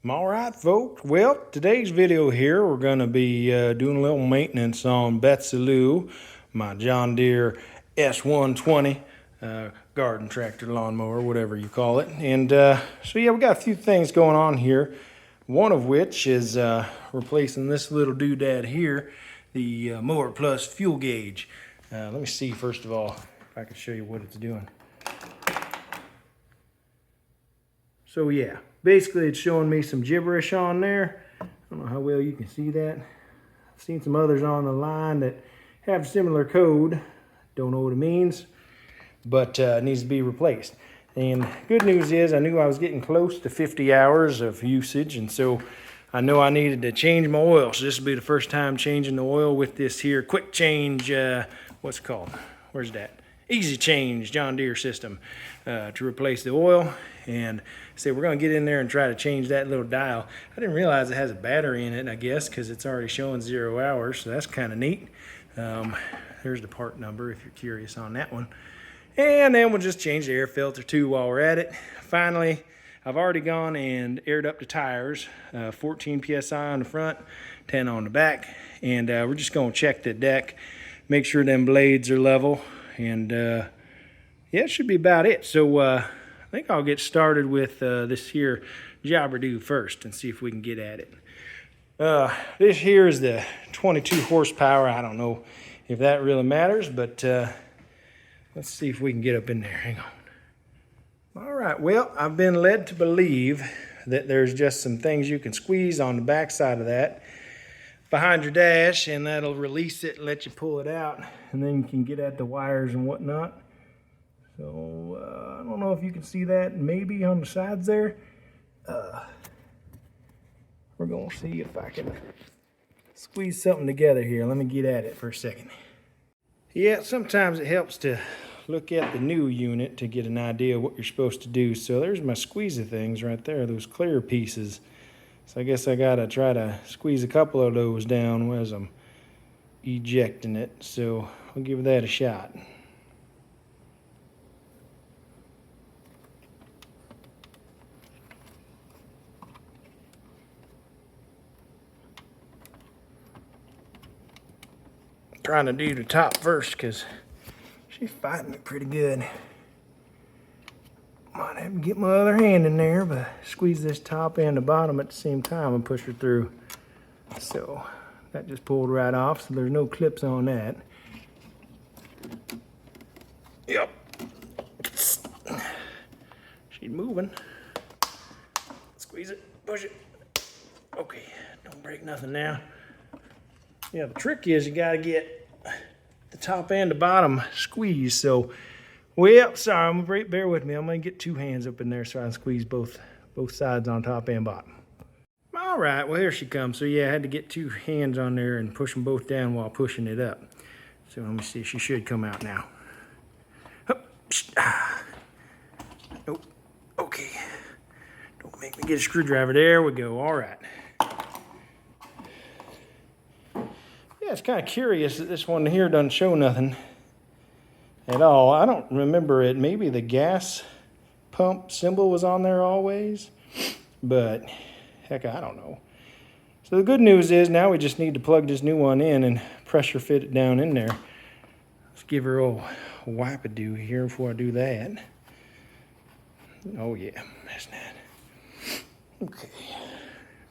All right, folks. Well, today's video here, we're going to be doing a little maintenance on Betsaloo, my John Deere S120 garden tractor, lawnmower, whatever you call it. And so, yeah, we got a few things going on here. One of which is replacing this little doodad here, the MowerPlus Fuel Gauge. Let me see, first of all, if I can show you what it's doing. So, yeah. Basically, it's showing me some gibberish on there. I don't know how well you can see that. I've seen some others on the line that have similar code. Don't know what it means, but it needs to be replaced. And good news is I knew I was getting close to 50 hours of usage, and so I know I needed to change my oil. So this will be the first time changing the oil with this here quick change, what's it called? Where's that? Easy change John Deere system to replace the oil. And so we're going to get in there and try to change that little dial. I didn't realize it has a battery in it, I guess, because it's already showing 0 hours, so that's kind of neat. There's the part number if you're curious on that one. And then we'll just change the air filter too while we're at it. Finally, I've already gone and aired up the tires, 14 psi on the front, 10 on the back. And we're just going to check the deck, make sure them blades are level. And yeah, it should be about it. So I think I'll get started with this here jobber-do first and see if we can get at it. This here is the 22 horsepower. I don't know if that really matters, but let's see if we can get up in there. Hang on. All right, well, I've been led to believe that there's just some things you can squeeze on the back side of that behind your dash, and that'll release it and let you pull it out, and then you can get at the wires and whatnot. So I don't know if you can see that maybe on the sides there. We're going to see if I can squeeze something together here. Let me get at it for a second. Yeah, sometimes it helps to look at the new unit to get an idea of what you're supposed to do. So there's my squeezer things right there, those clear pieces. So I guess I got to try to squeeze a couple of those down as I'm ejecting it. So I'll give that a shot. Trying to do the top first because she's fighting me pretty good. Might have to get my other hand in there, but squeeze this top and the bottom at the same time and push her through. So that just pulled right off, so there's no clips on that. Yep. She's moving. Squeeze it, push it. Okay, don't break nothing now. Yeah, the trick is you gotta get the top and the bottom squeezed. So, well, sorry, bear with me. I'm gonna get two hands up in there so I can squeeze both sides on top and bottom. All right, well, here she comes. So yeah, I had to get two hands on there and push them both down while pushing it up. So let me see, she should come out now. Nope, okay. Don't make me get a screwdriver. There we go, all right. It's kind of curious that this one here doesn't show nothing at all. I don't remember it. Maybe the gas pump symbol was on there always, but heck, I don't know. So the good news is now we just need to plug this new one in and pressure fit it down in there. Let's give her a wipe-a-do here before I do that. Oh yeah, that's that. Okay,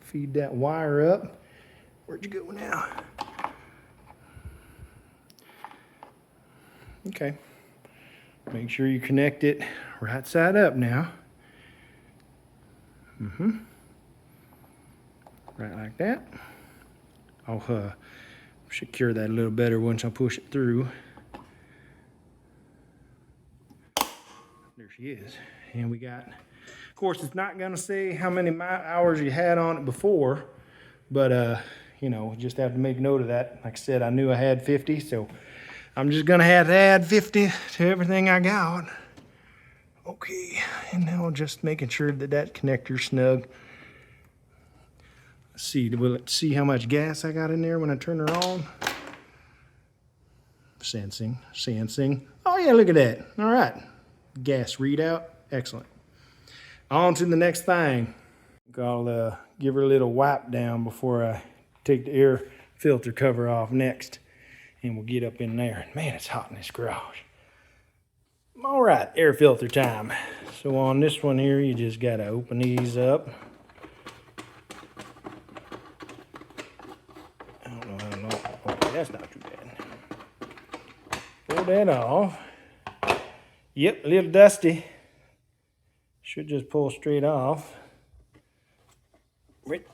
feed that wire up. Where'd you go now? Okay, make sure you connect it right side up now. Right like that. I'll secure that a little better once I push it through. There she is. And we got, of course, it's not gonna say how many hours you had on it before, but you know, just have to make note of that. Like I said, I knew I had 50, so I'm just gonna have to add 50 to everything I got. Okay, and now just making sure that that connector's snug. Let's see, will it see how much gas I got in there when I turn her on? Sensing. Oh yeah, look at that. All right, gas readout, excellent. On to the next thing. I'll give her a little wipe down before I take the air filter cover off next, and we'll get up in there. Man, it's hot in this garage. All right, air filter time. So on this one here, you just gotta open these up. I don't know how long. Okay, that's not too bad. Pull that off. Yep, a little dusty. Should just pull straight off. Right.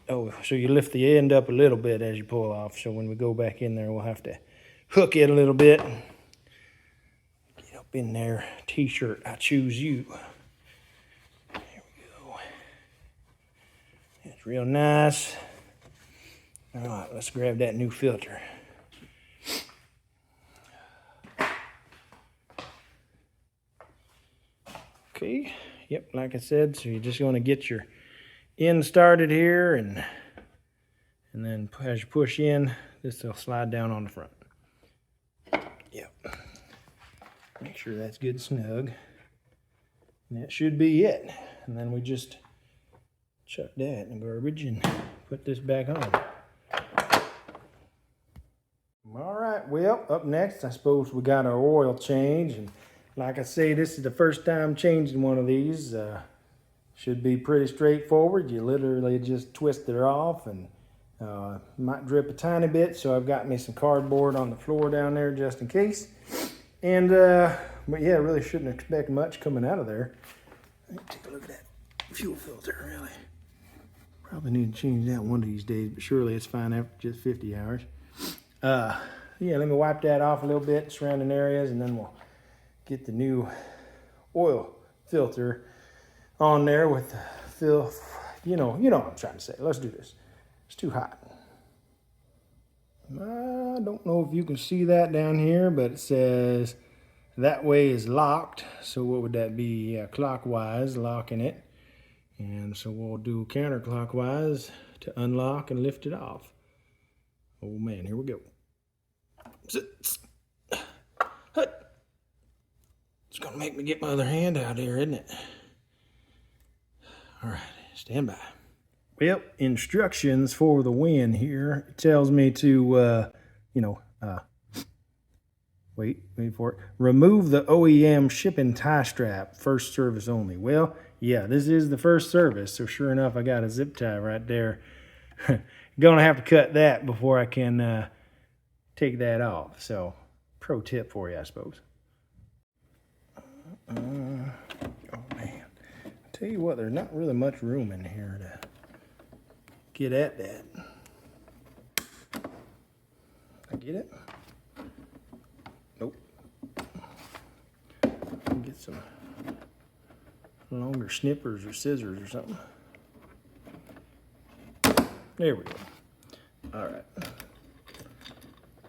Oh, so you lift the end up a little bit as you pull off. So when we go back in there, we'll have to hook it a little bit. Get up in there. T-shirt, I choose you. There we go. It's real nice. All right, let's grab that new filter. Okay. Yep, like I said, so you're just going to get your end started here, and then as you push in, this will slide down on the front. Yep. Make sure that's good and snug. And that should be it. And then we just chuck that in the garbage and put this back on. All right, well, up next, I suppose we got our oil change. And like I say, this is the first time changing one of these. Should be pretty straightforward. You literally just twist it off, and might drip a tiny bit, so I've got me some cardboard on the floor down there just in case. And but yeah, really shouldn't expect much coming out of there. Take a look at that fuel filter, really. Probably need to change that one of these days, but surely it's fine after just 50 hours. Yeah, let me wipe that off a little bit, surrounding areas, and then we'll get the new oil filter on there with the fill. You know what I'm trying to say. Let's do this. It's too hot. I don't know if you can see that down here, but it says that way is locked. So what would that be? Yeah, clockwise, locking it. And so we'll do counterclockwise to unlock and lift it off. Oh man, here we go. It's gonna make me get my other hand out here, isn't it? All right, stand by. Well, instructions for the win here. It tells me to, wait for it. Remove the OEM shipping tie strap, first service only. Well, yeah, this is the first service, so sure enough, I got a zip tie right there. Gonna have to cut that before I can take that off. So, pro tip for you, I suppose. Oh man, I tell you what, there's not really much room in here to get at that. I get it? Nope. Get some longer snippers or scissors or something. There we go. All right.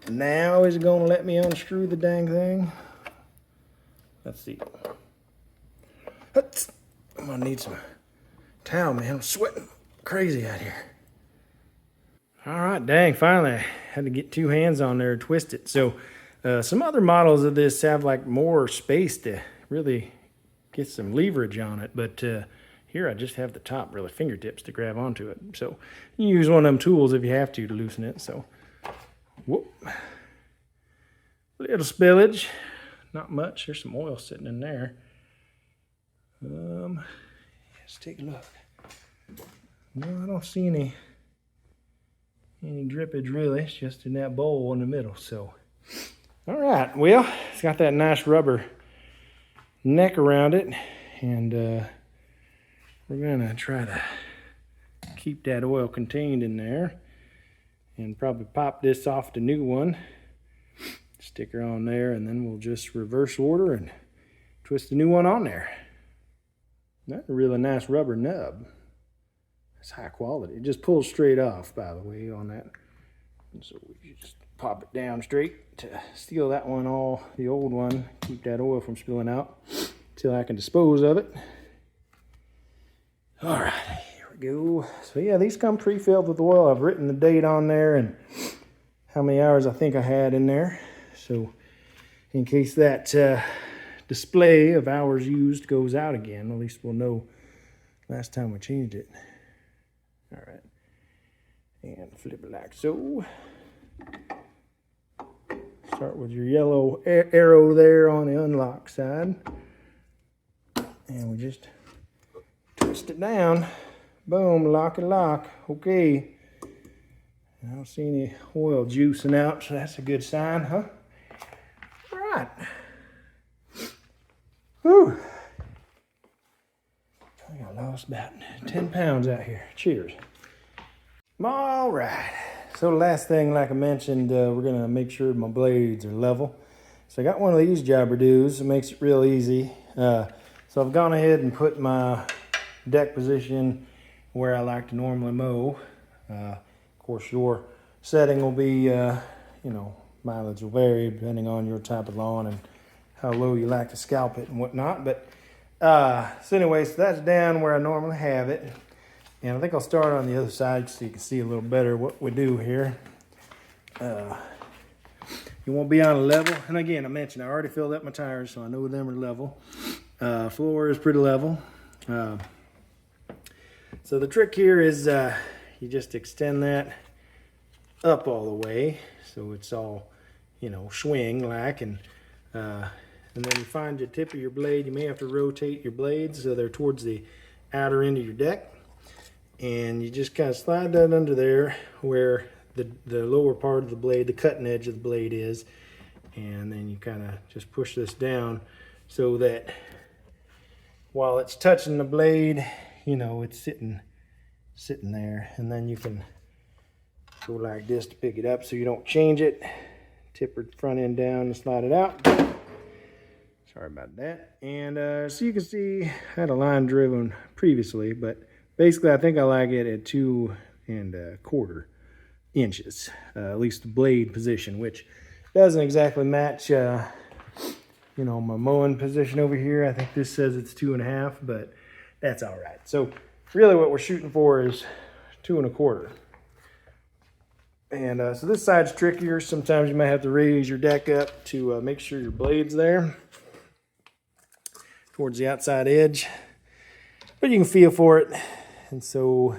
Now is it going to let me unscrew the dang thing? Let's see. I'm going to need some towel, man. I'm sweating crazy out here. All right, dang, finally I had to get two hands on there and twist it. So some other models of this have like more space to really get some leverage on it, but here I just have the top really fingertips to grab onto it. So you use one of them tools if you have to loosen it. So whoop, little spillage, not much. There's some oil sitting in there. Let's take a look. No, I don't see any drippage really. It's just in that bowl in the middle. So, all right. Well, it's got that nice rubber neck around it, and we're gonna try to keep that oil contained in there, and probably pop this off the new one. Stick her on there, and then we'll just reverse order and twist the new one on there. That's a really nice rubber nub. It's high quality. It just pulls straight off, by the way, on that. And so we just pop it down straight to seal that one all, the old one, keep that oil from spilling out until I can dispose of it. All right, here we go. So yeah, these come pre-filled with oil. I've written the date on there and how many hours I think I had in there. So in case that display of hours used goes out again, at least we'll know last time we changed it. All right. And flip it like so. Start with your yellow arrow there on the unlock side. And we just twist it down. Boom, lock and lock. Okay. I don't see any oil juicing out, so that's a good sign, huh? All right. Whew. I think I lost about 10 pounds out here. Cheers. All right. So the last thing, like I mentioned, we're gonna make sure my blades are level. So I got one of these jobber doos. It makes it real easy. So I've gone ahead and put my deck position where I like to normally mow. Of course, your setting will be, mileage will vary depending on your type of lawn and how low you like to scalp it and whatnot. But so anyway, so that's down where I normally have it. And I think I'll start on the other side so you can see a little better what we do here. You won't be on a level. And again, I mentioned I already filled up my tires, so I know them are level. Floor is pretty level. So the trick here is you just extend that up all the way so it's all, swing like, and then you find your tip of your blade. You may have to rotate your blades so they're towards the outer end of your deck. And you just kind of slide that under there where the lower part of the blade, the cutting edge of the blade is. And then you kind of just push this down so that while it's touching the blade, it's sitting there. And then you can go like this to pick it up so you don't change it. Tip your front end down and slide it out. Sorry about that. And so you can see I had a line driven previously, but basically I think I like it at 2 1/4 inches, at least the blade position, which doesn't exactly match, my mowing position over here. I think this says it's 2 1/2, but that's all right. So really what we're shooting for is 2 1/4. And so this side's trickier. Sometimes you might have to raise your deck up to make sure your blade's there towards the outside edge, but you can feel for it. And so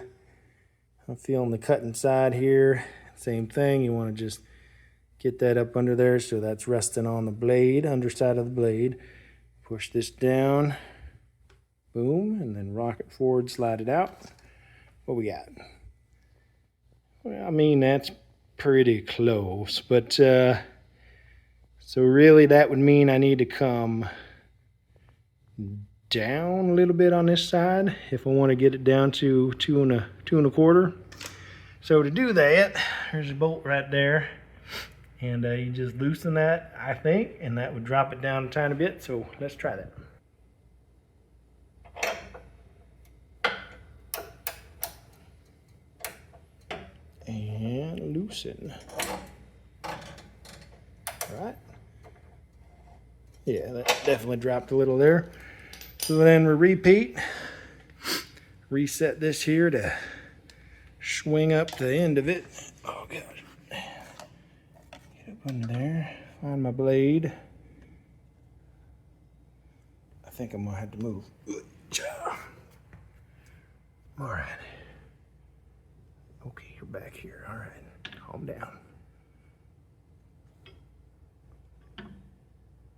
I'm feeling the cutting side here. Same thing, you want to just get that up under there so that's resting on the blade, underside of the blade. Push this down, boom, and then rock it forward, slide it out. What we got? Well, I mean, that's pretty close, but so really that would mean I need to come down a little bit on this side if I want to get it down to 2 1/4. So to do that, there's a bolt right there, and you just loosen that, I think, and that would drop it down a tiny bit. So let's try that. And loosen. All right. Yeah, that definitely dropped a little there. So then we repeat, reset this here to swing up to the end of it. Oh gosh. Get up under there, find my blade. I think I'm gonna have to move. All right. Okay, you're back here. All right, calm down.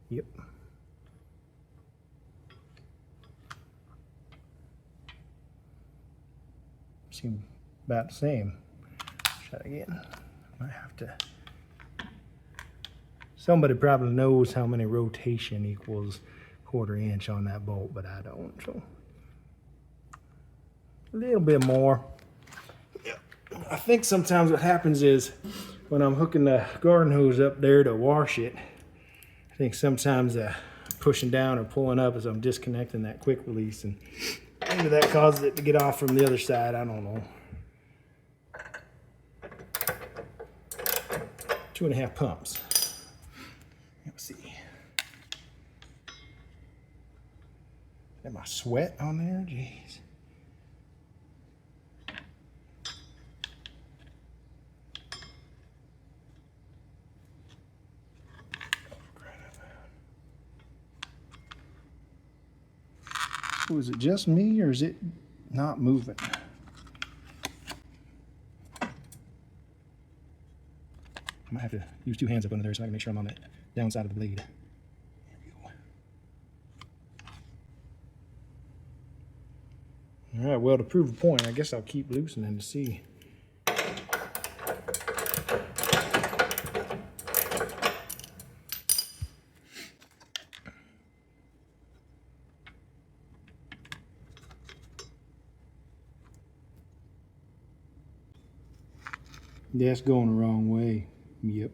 Yep. Seems about the same. Try it again. I have to. Somebody probably knows how many rotation equals 1/4 inch on that bolt, but I don't. So a little bit more. I think sometimes what happens is when I'm hooking the garden hose up there to wash it, I think sometimes pushing down or pulling up as I'm disconnecting that quick release, and maybe that causes it to get off from the other side. I don't know. 2 1/2 pumps. Let's see. Got my sweat on there? Jeez. Was it just me, or is it not moving? might have to use 2 hands up under there so I can make sure I'm on that down side of the blade. There we go. All right, well, to prove a point, I guess I'll keep loosening to see. That's going the wrong way. Yep.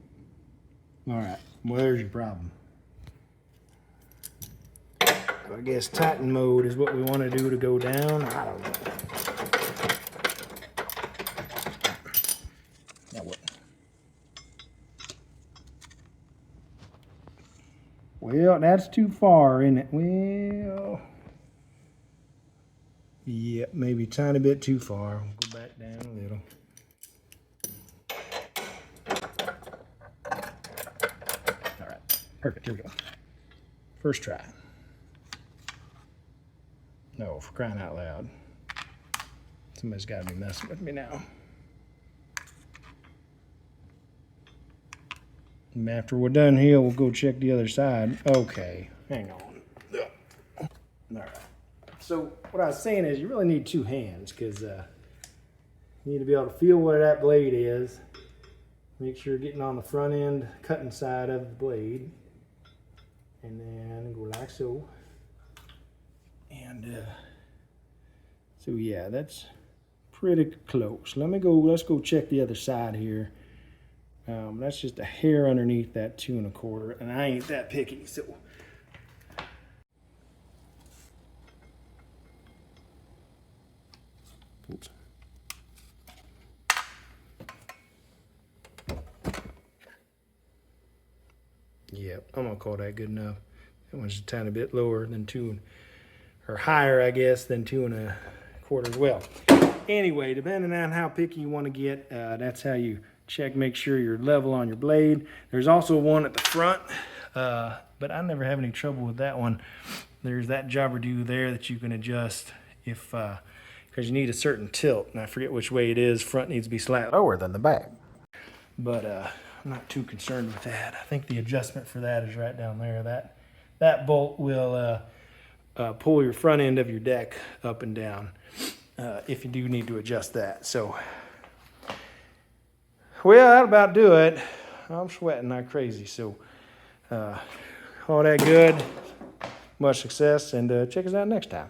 All right. Well, there's your problem. So I guess tighten mode is what we want to do to go down. I don't know. Now what? Well, that's too far, isn't it? Well, yep, maybe a tiny bit too far. We'll go back down a little. Perfect, here we go. First try. No, for crying out loud. Somebody's got to be messing with me now. And after we're done here, we'll go check the other side. Okay, hang on. All right. So what I was saying is you really need 2 hands because you need to be able to feel where that blade is. Make sure you're getting on the front end, cutting side of the blade. And then go like so. And so yeah, that's pretty close. Let's go check the other side here. That's just a hair underneath that 2 1/4, and I ain't that picky, so. Oops. Yep, I'm gonna call that good enough. That one's a tiny bit lower than 2, or higher, I guess, than 2 1/4 as well. Anyway, depending on how picky you want to get, that's how you check, make sure you're level on your blade. There's also one at the front, but I never have any trouble with that one. There's that jobber do there that you can adjust if, because you need a certain tilt, and I forget which way it is. Front needs to be slightly lower than the back. But I'm not too concerned with that. I think the adjustment for that is right down there. That bolt will pull your front end of your deck up and down if you do need to adjust that. So, well, that'll about do it. I'm sweating like crazy. So, all that good. Much success, and check us out next time.